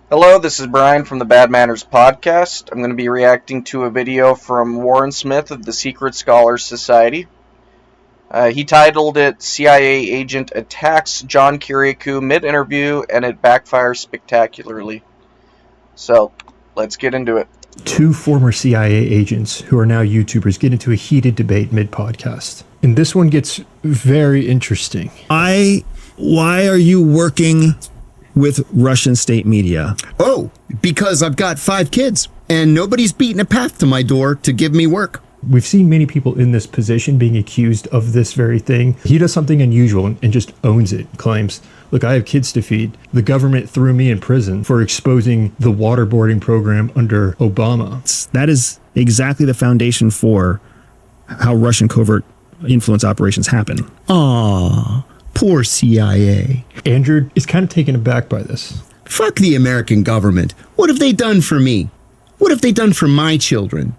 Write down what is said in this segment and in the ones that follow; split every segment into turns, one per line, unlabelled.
Hello, this is Brian from the Bad Manners Podcast. I'm going to be reacting to a video from Warren Smith of the Secret Scholars Society. He titled it CIA Agent Attacks John Kiriakou Mid-Interview and It Backfires Spectacularly. So, let's get into it.
Two former CIA agents who are now YouTubers get into a heated debate mid-podcast. And this one gets very interesting.
Why are you working with Russian state media?
Oh, because I've got 5 kids and nobody's beaten a path to my door to give me work.
We've seen many people in this position being accused of this very thing. He does something unusual and just owns it, claims, look, I have kids to feed. The government threw me in prison for exposing the waterboarding program under Obama.
That is exactly the foundation for how Russian covert influence operations happen.
Aw, poor CIA.
Andrew is kind of taken aback by this.
Fuck the American government. What have they done for me? What have they done for my children?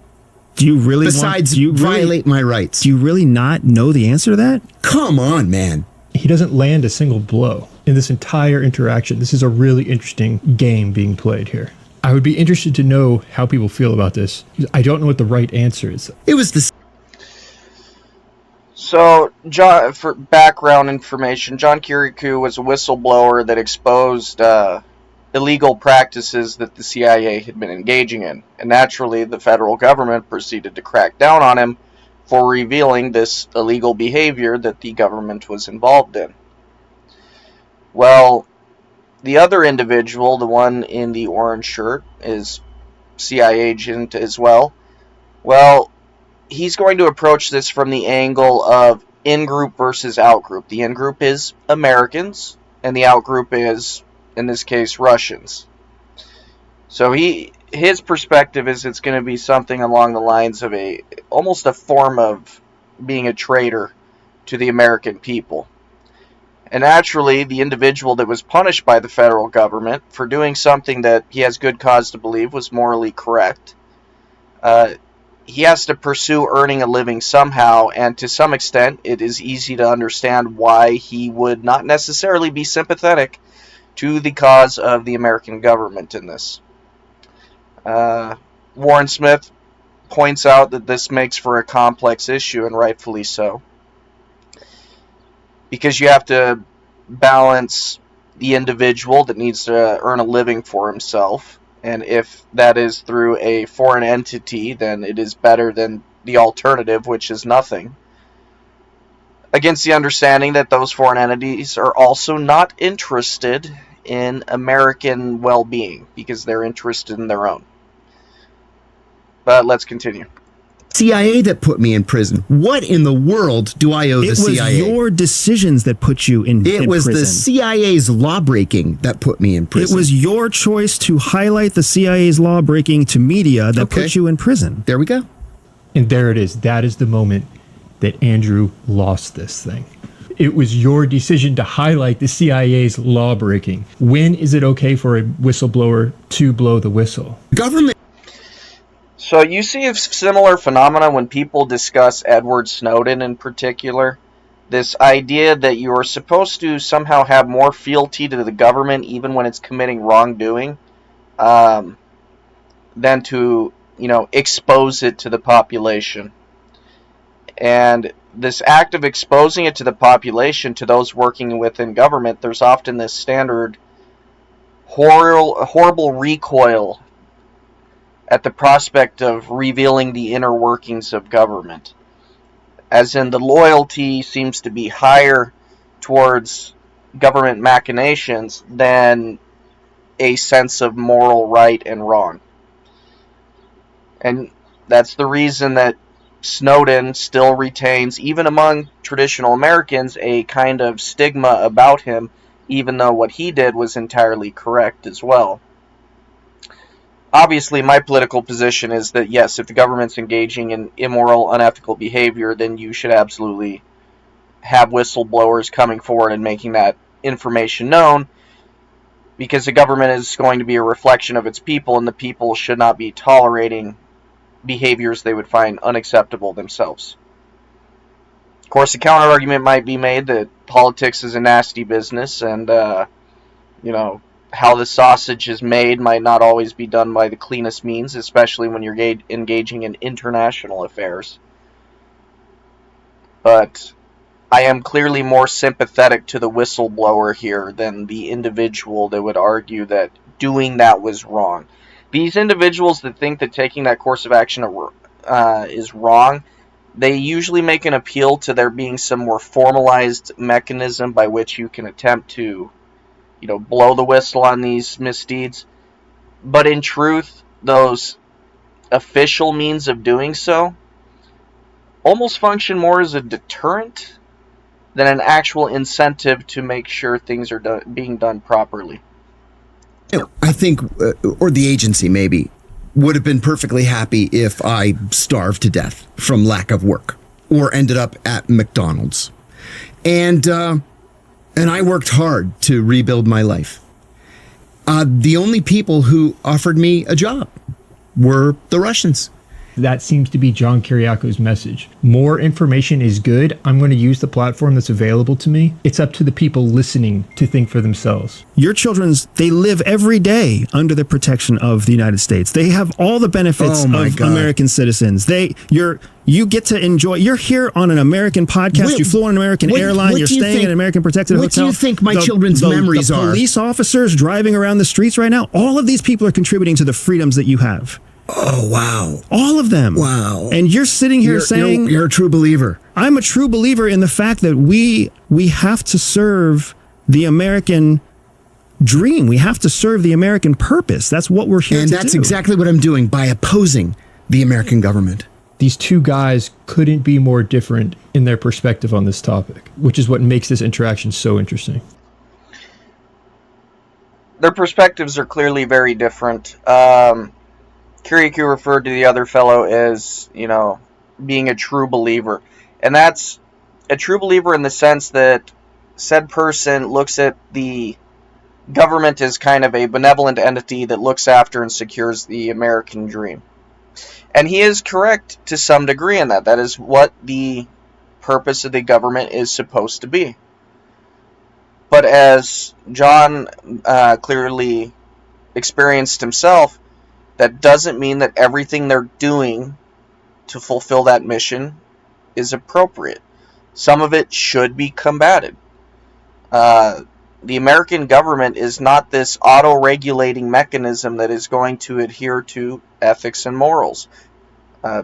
Do you really
Besides violate my rights?
Do you really not know the answer to that?
Come on, man.
He doesn't land a single blow in this entire interaction. This is a really interesting game being played here. I would be interested to know how people feel about this. I don't know what the right answer is.
It was the...
So, for background information, John Kiriakou was a whistleblower that exposed illegal practices that the CIA had been engaging in. And naturally, the federal government proceeded to crack down on him for revealing this illegal behavior that the government was involved in. Well, the other individual, the one in the orange shirt, is CIA agent as well. Well, he's going to approach this from the angle of in-group versus out-group. The in-group is Americans, and the out-group is, in this case, Russians. So his perspective is it's going to be something along the lines of almost a form of being a traitor to the American people. And naturally, the individual that was punished by the federal government for doing something that he has good cause to believe was morally correct, he has to pursue earning a living somehow, and to some extent, it is easy to understand why he would not necessarily be sympathetic to the cause of the American government in this. Warren Smith points out that this makes for a complex issue, and rightfully so, because you have to balance the individual that needs to earn a living for himself, and if that is through a foreign entity, then it is better than the alternative, which is nothing, against the understanding that those foreign entities are also not interested in American well-being, because they're interested in their own. But let's continue.
CIA that put me in prison. What in the world do I owe the CIA?
It was your decisions that put you in prison.
It was the CIA's law-breaking that put me in prison.
It was your choice to highlight the CIA's law-breaking to media that put you in prison.
There we go.
And there it is. That is the moment that Andrew lost this thing. It was your decision to highlight the CIA's law-breaking. When is it okay for a whistleblower to blow the whistle?
Government.
So you see a similar phenomena when people discuss Edward Snowden in particular. This idea that you are supposed to somehow have more fealty to the government even when it's committing wrongdoing than to, expose it to the population. And this act of exposing it to the population, to those working within government, there's often this standard horrible recoil at the prospect of revealing the inner workings of government. As in, the loyalty seems to be higher towards government machinations than a sense of moral right and wrong. And that's the reason that Snowden still retains, even among traditional Americans, a kind of stigma about him, even though what he did was entirely correct as well. Obviously, my political position is that, yes, if the government's engaging in immoral, unethical behavior, then you should absolutely have whistleblowers coming forward and making that information known, because the government is going to be a reflection of its people, and the people should not be tolerating behaviors they would find unacceptable themselves. Of course, a counter-argument might be made that politics is a nasty business, and, how the sausage is made might not always be done by the cleanest means, especially when you're engaging in international affairs. But I am clearly more sympathetic to the whistleblower here than the individual that would argue that doing that was wrong. These individuals that think that taking that course of action is wrong, they usually make an appeal to there being some more formalized mechanism by which you can attempt to, blow the whistle on these misdeeds. But in truth, those official means of doing so almost function more as a deterrent than an actual incentive to make sure things are being done properly.
I think, or the agency maybe, would have been perfectly happy if I starved to death from lack of work or ended up at McDonald's. And I worked hard to rebuild my life. The only people who offered me a job were the Russians.
That seems to be John Kiriako's message. More information is good. I'm going to use the platform that's available to me. It's up to the people listening to think for themselves.
Your they live every day under the protection of the United States. They have all the benefits of American citizens. You get to enjoy. You're here on an American podcast. You flew on an American airline. You're staying in an American protected hotel.
What do you think my children's memories are?
The police officers driving around the streets right now, all of these people are contributing to the freedoms that you have.
Oh, wow.
All of them.
Wow.
And you're sitting here saying...
You're a true believer.
I'm a true believer in the fact that we have to serve the American dream. We have to serve the American purpose. That's what we're here to do.
And that's exactly what I'm doing by opposing the American government.
These two guys couldn't be more different in their perspective on this topic, which is what makes this interaction so interesting.
Their perspectives are clearly very different. Kiriakou referred to the other fellow as, being a true believer. And that's a true believer in the sense that said person looks at the government as kind of a benevolent entity that looks after and secures the American dream. And he is correct to some degree in that. That is what the purpose of the government is supposed to be. But as John clearly experienced himself, that doesn't mean that everything they're doing to fulfill that mission is appropriate. Some of it should be combated. The American government is not this auto-regulating mechanism that is going to adhere to ethics and morals.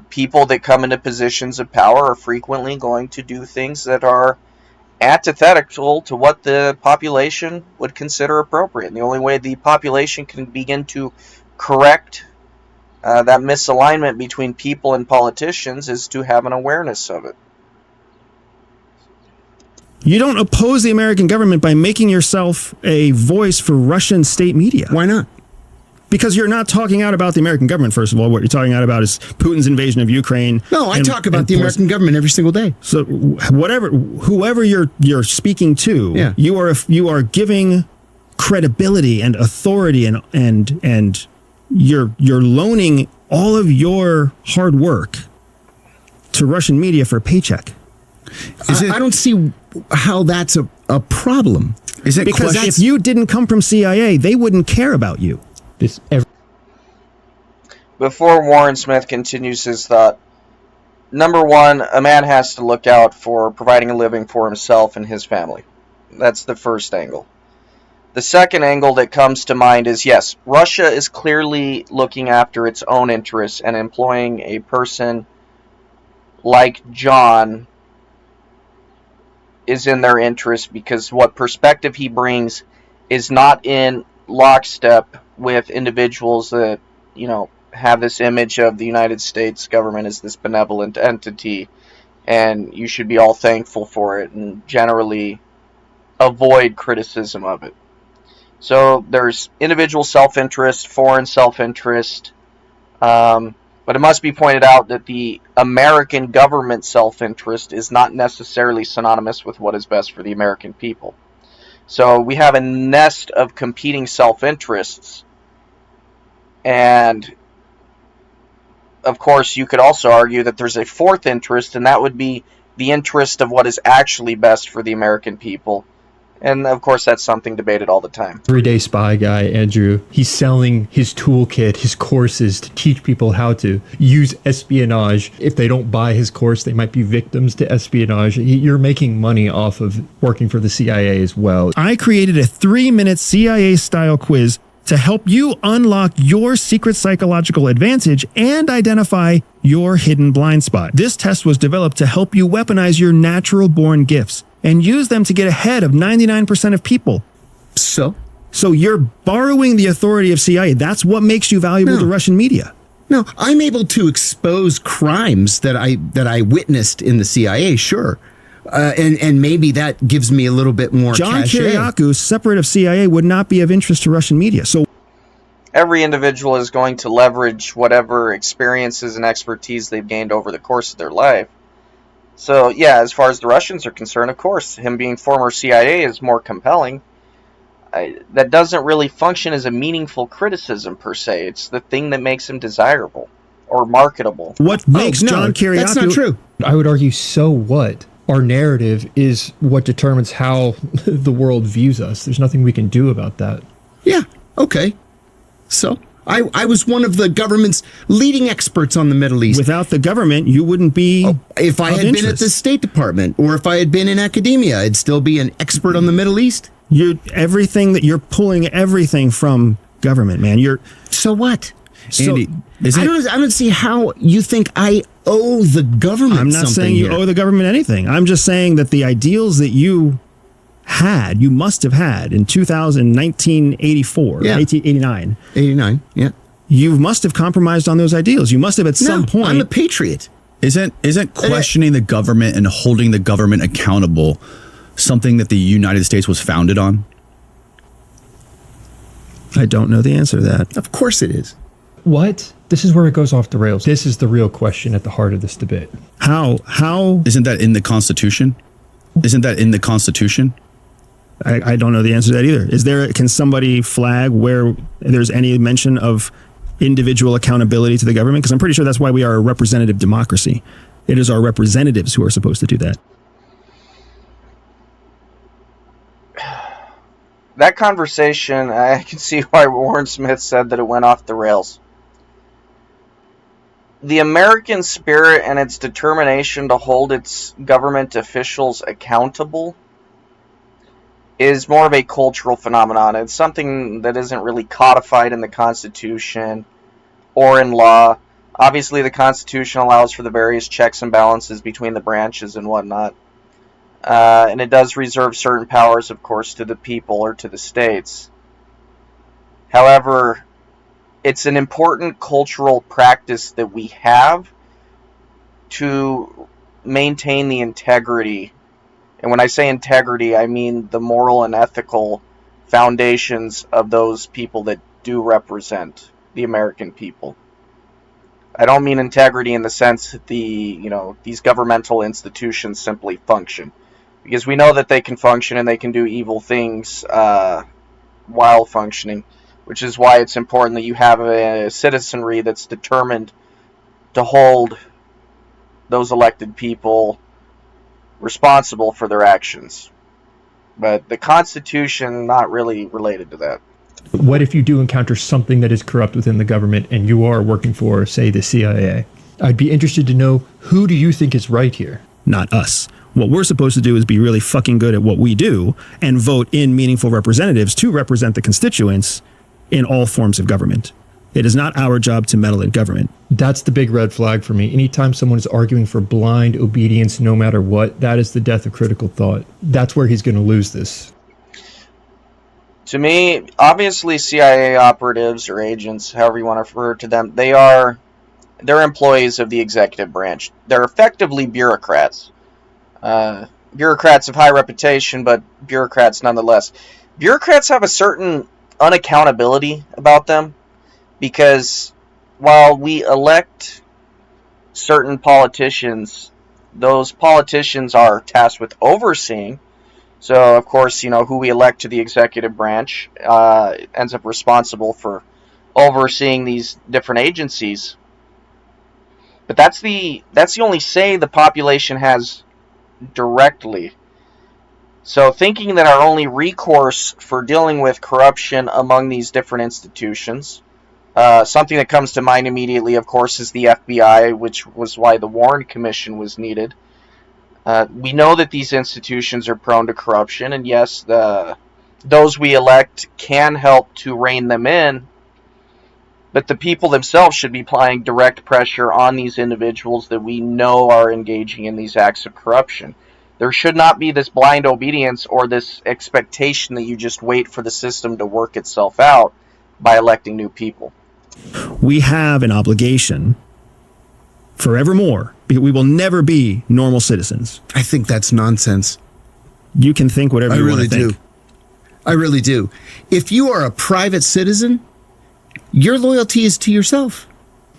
People that come into positions of power are frequently going to do things that are antithetical to what the population would consider appropriate. And the only way the population can begin to correct that misalignment between people and politicians is to have an awareness of it.
You don't oppose the American government by making yourself a voice for Russian state media.
Why not?
Because you're not talking out about the American government, first of all. What you're talking out about is Putin's invasion of Ukraine.
No, I talk about the American government every single day.
So whoever you're speaking to, you are giving credibility and authority and you're loaning all of your hard work to Russian media for a paycheck.
I don't see how that's a problem. Is it
because if you didn't come from CIA, they wouldn't care about you.
Before Warren Smith continues his thought, number one, a man has to look out for providing a living for himself and his family. That's the first angle. The second angle that comes to mind is, yes, Russia is clearly looking after its own interests and employing a person like John is in their interest because what perspective he brings is not in lockstep with individuals that, have this image of the United States government as this benevolent entity, and you should be all thankful for it and generally avoid criticism of it. So there's individual self-interest, foreign self-interest, but it must be pointed out that the American government self-interest is not necessarily synonymous with what is best for the American people. So we have a nest of competing self-interests, and of course you could also argue that there's a fourth interest, and that would be the interest of what is actually best for the American people. And of course, that's something debated all the time.
Everyday spy guy, Andrew, he's selling his toolkit, his courses to teach people how to use espionage. If they don't buy his course, they might be victims to espionage. You're making money off of working for the CIA as well.
I created a 3-minute CIA-style quiz to help you unlock your secret psychological advantage and identify your hidden blind spot. This test was developed to help you weaponize your natural-born gifts and use them to get ahead of 99% of people.
So
you're borrowing the authority of CIA. That's what makes you valuable to Russian media.
no, I'm able to expose crimes that I witnessed in the CIA, sure. And maybe that gives me a little bit more
John
cachet.
Kiriakou, separate of CIA, would not be of interest to Russian media. So
Every individual is going to leverage whatever experiences and expertise they've gained over the course of their life. So, yeah, as far as the Russians are concerned, of course, him being former CIA is more compelling. That doesn't really function as a meaningful criticism, per se. It's the thing that makes him desirable or marketable.
what makes John Kiriakou...
That's not true.
I would argue, so what? Our narrative is what determines how the world views us. There's nothing we can do about that.
Yeah, okay. So, I was one of the government's leading experts on the Middle East.
Without the government, you wouldn't be
If I had been at the State Department, or if I had been in academia, I'd still be an expert on the Middle East.
You're pulling everything from government, man.
So what?
Andy,
I don't see how you think I owe the government
I'm not
something
saying you
here.
owe the government anything. I'm just saying that the ideals that you must have had in 1984, 1989.
89, yeah.
You must have compromised on those ideals. You must have at some point.
I'm a patriot.
Isn't questioning the government and holding the government accountable something that the United States was founded on?
I don't know the answer to that.
Of course it is.
What? This is where it goes off the rails. This is the real question at the heart of this debate.
How?
Isn't that in the Constitution?
I don't know the answer to that either. Can somebody flag where there's any mention of individual accountability to the government? Because I'm pretty sure that's why we are a representative democracy. It is our representatives who are supposed to do that.
That conversation, I can see why Warren Smith said that it went off the rails. The American spirit and its determination to hold its government officials accountable is more of a cultural phenomenon. It's something that isn't really codified in the Constitution or in law. Obviously, the Constitution allows for the various checks and balances between the branches and whatnot. And it does reserve certain powers, of course, to the people or to the states. However, it's an important cultural practice that we have to maintain the integrity. And when I say integrity, I mean the moral and ethical foundations of those people that do represent the American people. I don't mean integrity in the sense that these governmental institutions simply function. Because we know that they can function and they can do evil things while functioning. Which is why it's important that you have a citizenry that's determined to hold those elected people responsible for their actions. But the Constitution, not really related to that.
What if you do encounter something that is corrupt within the government and you are working for, say, the CIA? I'd be interested to know, who do you think is right here?
Not us. What we're supposed to do is be really fucking good at what we do and vote in meaningful representatives to represent the constituents in all forms of government. It is not our job to meddle in government.
That's the big red flag for me. Anytime someone is arguing for blind obedience, no matter what, that is the death of critical thought. That's where he's going to lose this.
To me, obviously CIA operatives or agents, however you want to refer to them, they're employees of the executive branch. They're effectively bureaucrats. Bureaucrats of high reputation, but bureaucrats nonetheless. Bureaucrats have a certain unaccountability about them, because while we elect certain politicians, those politicians are tasked with overseeing. So, of course, who we elect to the executive branch ends up responsible for overseeing these different agencies. But that's the only say the population has directly. So thinking that our only recourse for dealing with corruption among these different institutions, something that comes to mind immediately, of course, is the FBI, which was why the Warren Commission was needed. We know that these institutions are prone to corruption, and yes, those we elect can help to rein them in, but the people themselves should be applying direct pressure on these individuals that we know are engaging in these acts of corruption. There should not be this blind obedience or this expectation that you just wait for the system to work itself out by electing new people.
We have an obligation forevermore. We will never be normal citizens.
I think that's nonsense.
You can think whatever you want to think.
I really do. If you are a private citizen, your loyalty is to yourself.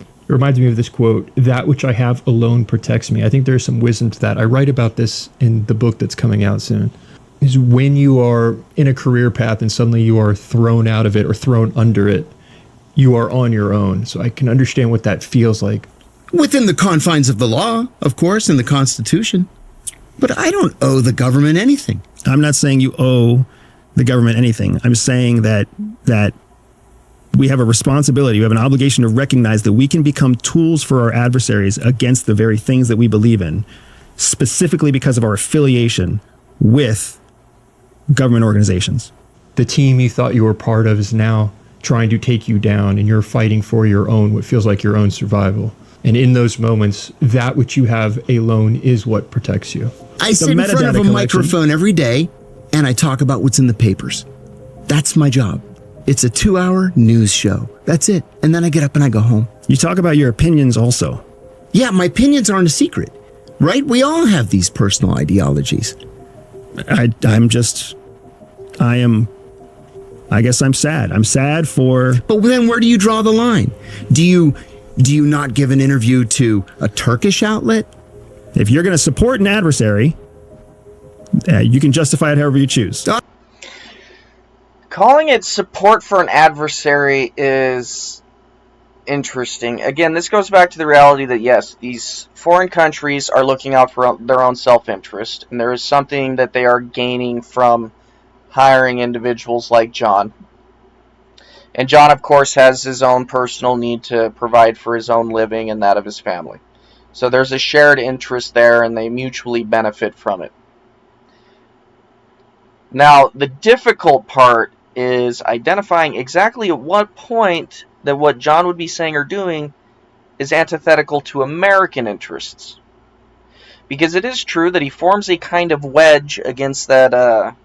It reminds me of this quote, "That which I have alone protects me." I think there's some wisdom to that. I write about this in the book that's coming out soon. Is when you are in a career path and suddenly you are thrown out of it or thrown under it, you are on your own. So I can understand what that feels like.
Within the confines of the law, of course, and the Constitution. But I don't owe the government anything.
I'm not saying you owe the government anything. I'm saying that we have a responsibility, we have an obligation to recognize that we can become tools for our adversaries against the very things that we believe in, specifically because of our affiliation with government organizations.
The team you thought you were part of is now trying to take you down, and you're fighting for your own, what feels like your own survival. And in those moments, that which you have alone is what protects you.
I sit in front of a microphone every day and I talk about what's in the papers. That's my job. It's a 2-hour news show. That's it. And then I get up and I go home.
You talk about your opinions also.
Yeah, my opinions aren't a secret, right? We all have these personal ideologies.
I guess I'm sad. I'm sad for...
But then where do you draw the line? Do you not give an interview to a Turkish outlet?
If you're going to support an adversary, you can justify it however you choose.
Calling it support for an adversary is interesting. Again, this goes back to the reality that, yes, these foreign countries are looking out for their own self-interest, and there is something that they are gaining from hiring individuals like John. And John, of course, has his own personal need to provide for his own living and that of his family. So there's a shared interest there, and they mutually benefit from it. Now, the difficult part is identifying exactly at what point that what John would be saying or doing is antithetical to American interests. Because it is true that he forms a kind of wedge against that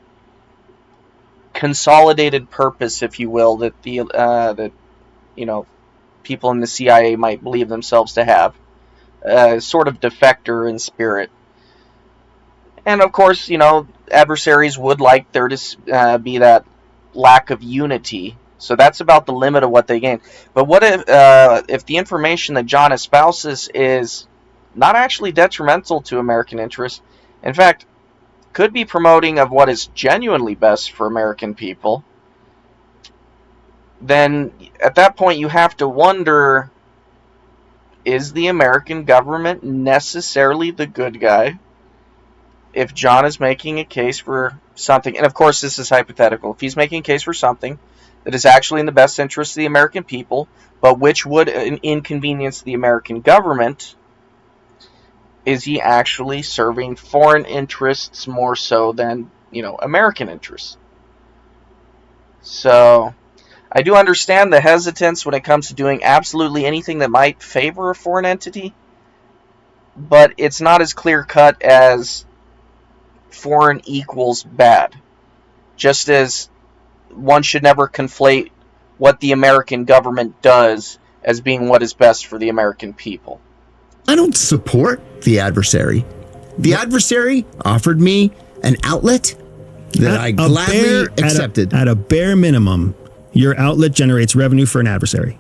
consolidated purpose, if you will, that people in the CIA might believe themselves to have, sort of defector in spirit. And of course, adversaries would like there to be that lack of unity. So that's about the limit of what they gain. But what if the information that John espouses is not actually detrimental to American interests? In fact, could be promoting of what is genuinely best for American people, then at that point you have to wonder, is the American government necessarily the good guy if John is making a case for something? And of course this is hypothetical. If he's making a case for something that is actually in the best interest of the American people, but which would inconvenience the American government, is he actually serving foreign interests more so than, American interests? So I do understand the hesitance when it comes to doing absolutely anything that might favor a foreign entity, but it's not as clear-cut as foreign equals bad. Just as one should never conflate what the American government does as being what is best for the American people.
I don't support the adversary. The adversary offered me an outlet that I gladly accepted.
At a bare minimum, your outlet generates revenue for an adversary.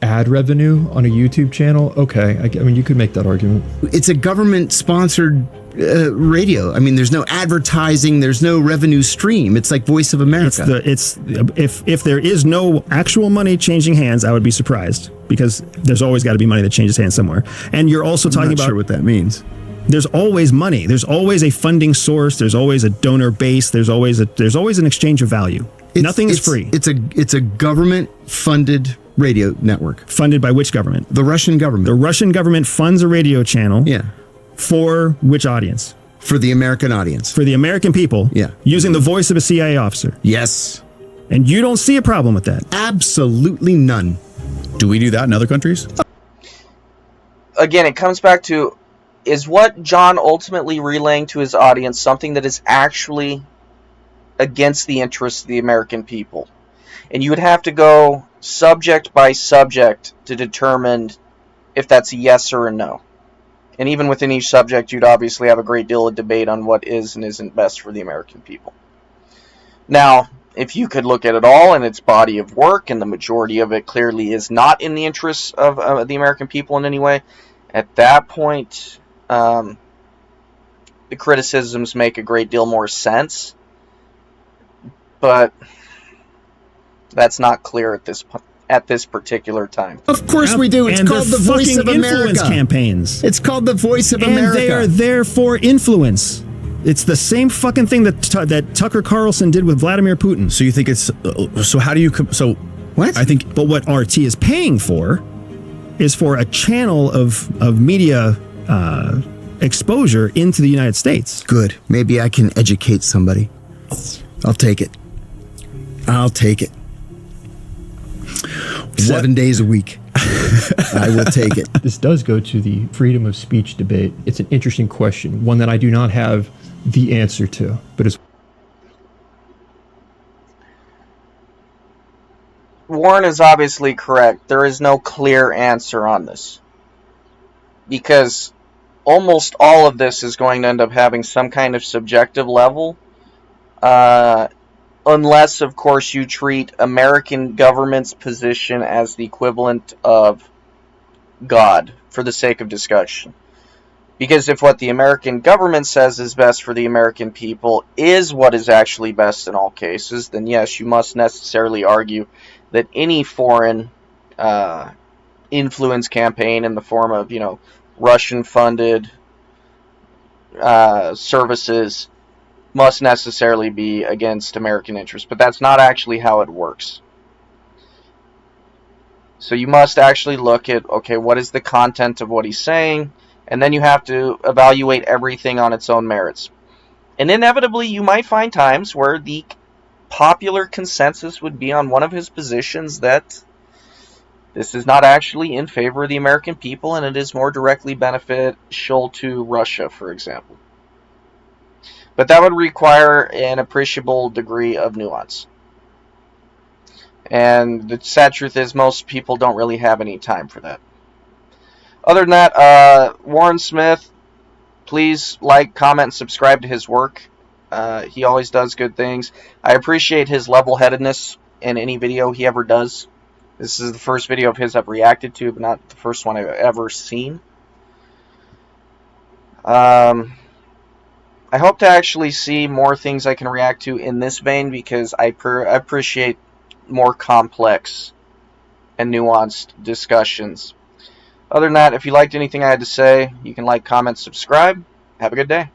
Ad revenue on a YouTube channel? Okay, I mean, you could make that argument.
It's a government-sponsored radio. I mean, there's no advertising, there's no revenue stream. It's like Voice of America.
If there is no actual money changing hands, I would be surprised, because there's always got to be money that changes hands somewhere. And you're also talking about...
I'm not sure what that means.
There's always money. There's always a funding source. There's always a donor base. There's always an exchange of value. Nothing is free.
It's a government funded radio network.
Funded by which government?
The Russian government.
The Russian government funds a radio channel.
Yeah.
For which audience?
For the American audience.
For the American people.
Yeah.
Using the voice of a CIA officer.
Yes.
And you don't see a problem with that?
Absolutely none.
Do we do that in other countries?
Again, it comes back to, is what John ultimately relaying to his audience something that is actually against the interests of the American people? And you would have to go subject by subject to determine if that's a yes or a no. And even within each subject, you'd obviously have a great deal of debate on what is and isn't best for the American people. Now, if you could look at it all in its body of work, and the majority of it clearly is not in the interests of the American people in any way, at that point, the criticisms make a great deal more sense. But that's not clear at this particular time.
Of course we do. It's called the Voice of America.
Influence campaigns.
It's called the Voice of America.
And they are there for influence. It's the same fucking thing that Tucker Carlson did with Vladimir Putin.
So you think it's so? How do you so?
What?
I think,
but what RT is paying for is for a channel of media exposure into the United States.
Good. Maybe I can educate somebody. I'll take it. I'll take it. 7 days a week. I will take it.
This does go to the freedom of speech debate. It's an interesting question, one that I do not have the answer to, but it's...
Warren is obviously correct. There is no clear answer on this, because almost all of this is going to end up having some kind of subjective level, unless, of course, you treat American government's position as the equivalent of God, for the sake of discussion. Because if what the American government says is best for the American people is what is actually best in all cases, then yes, you must necessarily argue that any foreign influence campaign in the form of, Russian-funded services must necessarily be against American interests. But that's not actually how it works. So you must actually look at, okay, what is the content of what he's saying? And then you have to evaluate everything on its own merits. And inevitably, you might find times where the popular consensus would be on one of his positions that this is not actually in favor of the American people, and it is more directly beneficial to Russia, for example. But that would require an appreciable degree of nuance. And the sad truth is most people don't really have any time for that. Other than that, Warren Smith, please like, comment, and subscribe to his work. He always does good things. I appreciate his level-headedness in any video he ever does. This is the first video of his I've reacted to, but not the first one I've ever seen. I hope to actually see more things I can react to in this vein, because I appreciate more complex and nuanced discussions. Other than that, if you liked anything I had to say, you can like, comment, subscribe. Have a good day.